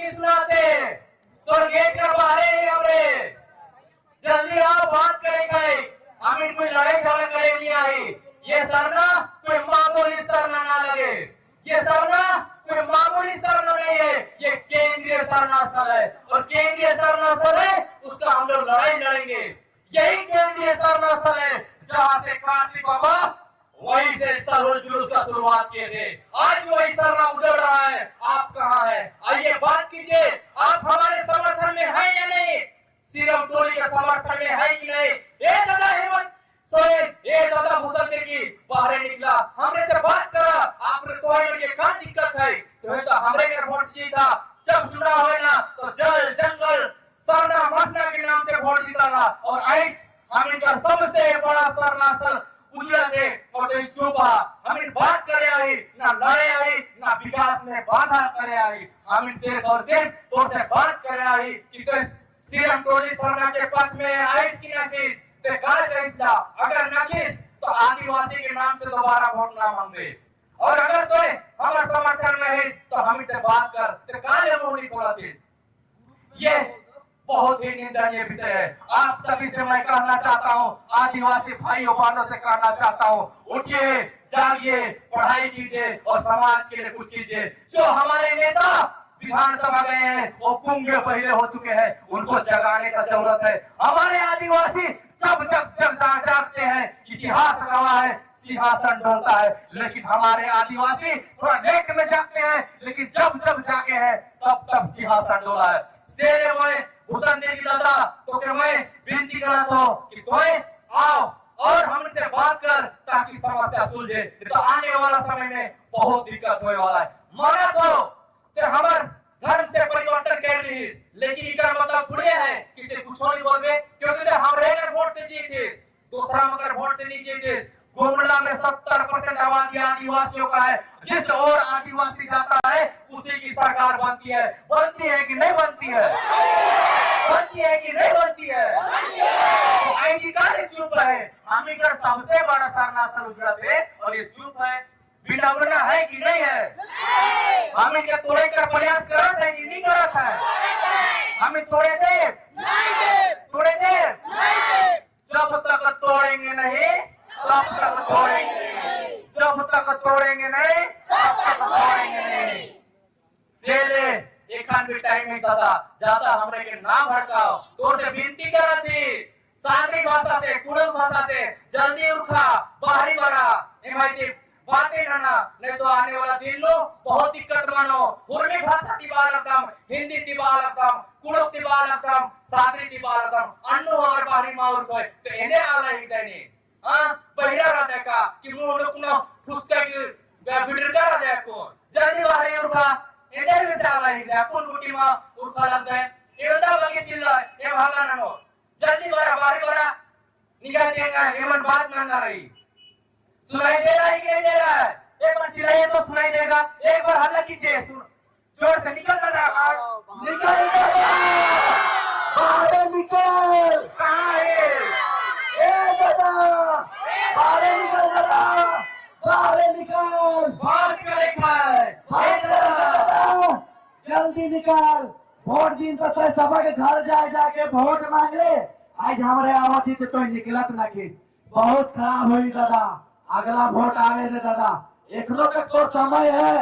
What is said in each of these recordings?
की सुनाते तो गेट कर बाहर ही हमरे जल्दी आओ बात करेंगे हमें कोई लड़ाई झगड़ा करे नहीं आई ये सरना कोई मामूली सरना ना लगे ये सरना कोई मामूली सरना नहीं है ये केंद्रीय सरना स्थल है और केंद्रीय सरना स्थल है उसका हम लोग लड़ाई लड़ेंगे यही केंद्रीय सरना स्थल है जहां से कार्तिक बाबा वहीं से सरोज जुलूस का शुरुआत किए थे आज वही सरना उजड़ रहा है आप कहां है आइए बात कीजिए आप हमारे समर्थन में हैं या नहीं सीरम टोली के समर्थन में है कि नहीं ये दादा हेमंत सोरेन ये दादा भूषण की बाहर निकला हमरे से बात करा आप तोहर के का दिक्कत है तो हमरे के वोट जीता जब चुनाव होए ना तो जल जंगल सरना मसना के नाम से वोट जीता और आज हम इनका सबसे बड़ा सरना स्थल उजड़ा थे और तो चुप हमें बात करे आई ना लड़े आई ना विकास में बाधा करे आई हम इनसे और सिर्फ तो से बात करे आई कि तो सीएम टोली सरना के पक्ष में आइस की नखीस तो कहा चाहिए अगर नखीस तो आदिवासी के नाम से दोबारा वोट ना मांगे और अगर तो हमारे समर्थन में है तो हम इनसे बात कर तो कहा ले मोड़ी बोलाती ये बहुत ही निंदनीय विषय है आप सभी से मैं कहना चाहता हूँ आदिवासी भाइयों बहनों से कहना चाहता हूँ उठिए जागिए पढ़ाई कीजिए और समाज के लिए कुछ कीजिए जो हमारे नेता विधानसभा गए हैं वो कुंभे पहले हो चुके हैं उनको जगाने का जरूरत है हमारे आदिवासी जब जब जागते हैं इतिहास गवाह है सिंहासन डोलता है लेकिन हमारे आदिवासी थोड़ा नेक में जागते हैं लेकिन जब जागे हैं तब सिंहासन डोला है शेर में भूषण देवी दादा तो क्या मैं विनती करा तो कि कोई आओ और हमसे बात कर ताकि समस्या सुलझे तो आने वाला समय में बहुत दिक्कत होने वाला है माना तो हमार धर्म से परिवर्तन कर ली लेकिन इनका मतलब पूरे है कि ते कुछ नहीं बोलबे क्योंकि हम रहेगा वोट से जीते दूसरा मगर वोट से नहीं जीते गोमला में 70% आबादी आदिवासियों का है जिस और आदिवासी जाता है उसी की सरकार बनती है कि नहीं बनती है बनती है कि नहीं बनती है आईजी का चुप है हम इनका सबसे बड़ा सरना स्थल उजड़ा थे और ये चुप है बिना है कि नहीं है हम इनके तोड़े का प्रयास करत है कि नहीं करत है हमें तोड़े थे जब तक तोड़ेंगे नहीं तब तक छोड़ेंगे जब तक तोड़ेंगे नहीं तब तक छोड़ेंगे नहीं सेले एक खान भी टाइम नहीं था ज्यादा हमरे के नाम भड़काओ तोड़ से विनती करा थी सादरी भाषा से कुड़ल भाषा से जल्दी उठा बाहरी बड़ा हिमायती बातें करना नहीं तो आने वाला दिन लो बहुत दिक्कत मानो हुर्मी भाषा तिबालकम हिंदी तिबालकम कुड़क तिबालकम सादरी तिबालकम अन्नो अगर बाहरी माउर कोई तो इन्हें आला ही देनी हाँ बहिरा रहा देखा कि मुंह लोग ना फुसका की बिडर का रहा देखो जल्दी बाहरी उठा इधर भी से आला ही दे कौन कुटी माँ उठा लग गए ये उधर बाकी चिल्ला ये भागा ना नो जल्दी बाहरी बड़ा निकाल देगा हेमंत बात मांगा रही सुनाई दे रहा है कि नहीं दे रहा है एक बार चिल्लाइए तो सुनाई देगा एक बार हल्ला कीजिए जोर से निकल रहा निकल बाहर निकल कहाँ है ए दादा बाहर निकल दादा बाहर निकल बात करे जल्दी निकाल वोट दिन तो सभा के घर जाके वोट मांग ले आज हमारे आवाज तो निकलत ना की बहुत खराब हुई दादा अगला वोट आने दे दादा एकरो का तो समय है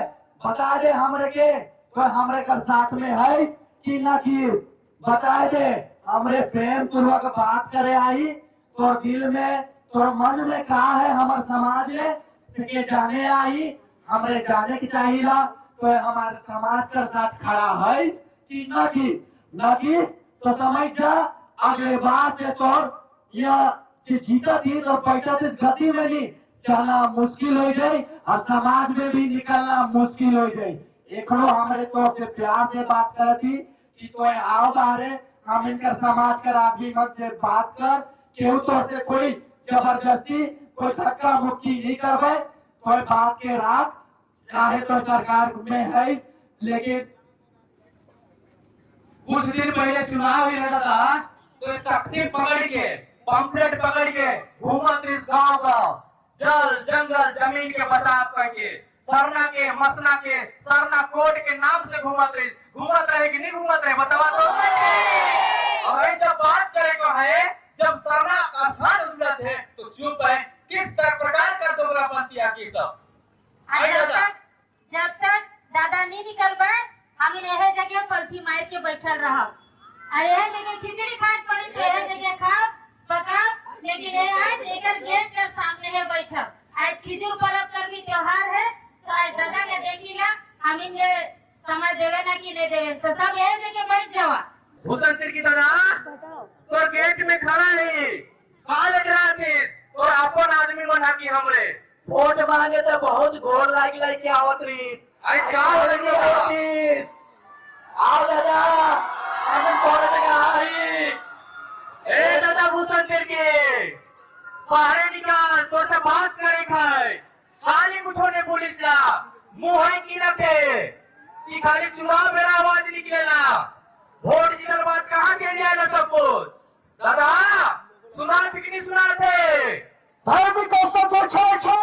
बता दे हमरे के कोई हमरे का साथ में है कि ना कि बता दे हमरे प्रेम पूर्वक बात करे आई तो दिल में तो मन में कहा है हमारे समाज में सके जाने आई हमरे जाने की चाहिए तो हमारे समाज का साथ खड़ा है कि ना कि तो समझ जा अगले बार से तो यह जीता दिन और बैठा इस गति में नहीं चलना मुश्किल हो जाए और समाज में भी निकलना मुश्किल हो जाए एकरो हमारे तो से प्यार से बात कर थी कि तो आओ बाहरे हम इनका समाज का आदमी मन से बात कर केहू तो से कोई जबरदस्ती कोई धक्का मुक्की नहीं करवे कोई बात के रात चाहे तो सरकार में है लेकिन कुछ दिन पहले चुनाव ही रहता था तो तख्ती पकड़ के पंपलेट पकड़ के घूमत इस गांव जल जंगल जमीन के बचाव करके सरना के मसना के सरना कोट के नाम से घूमत रहे कि नहीं घूमत रहे बतावा तो। और जब बात करे को है जब सरना का स्थान उजलत है तो चुप है, किस प्रकार कर दोगलापंती की सब जब तक दादा नहीं निकल पाए हम यह जगह पलथी मार के बैठल रह। अरे यह जगह खिचड़ी खाए पड़ी तो यह जगह खा पका, लेकिन ये आज एक गेट के सामने है बैठल। आज खिजूर पर्व का भी त्योहार है तो आज दादा ने देखी ना हम इनके समझ देवे ना कि नहीं देवे तो सब यह जगह बैठ जावा। भूषण सिंह की दादा तो गेट में खड़ा नहीं काल और अपन आदमी बना की हमरे वोट मांगे तो बहुत घोड़ लाग के आवत रही। अरे क्या हो रही है आओ दादा हम कौन जगह आई। ए दादा भूषण सिंह के बाहर निकाल तो से बात करे खाए खाली मुठो ने पुलिस ला मुंह है की रखे कि खाली चुनाव मेरा आवाज निकलेला वोट जीतल बात कहां के लिए आला सब कुछ दादा सुना पिकनी सुना थे धर्म को सच छोड़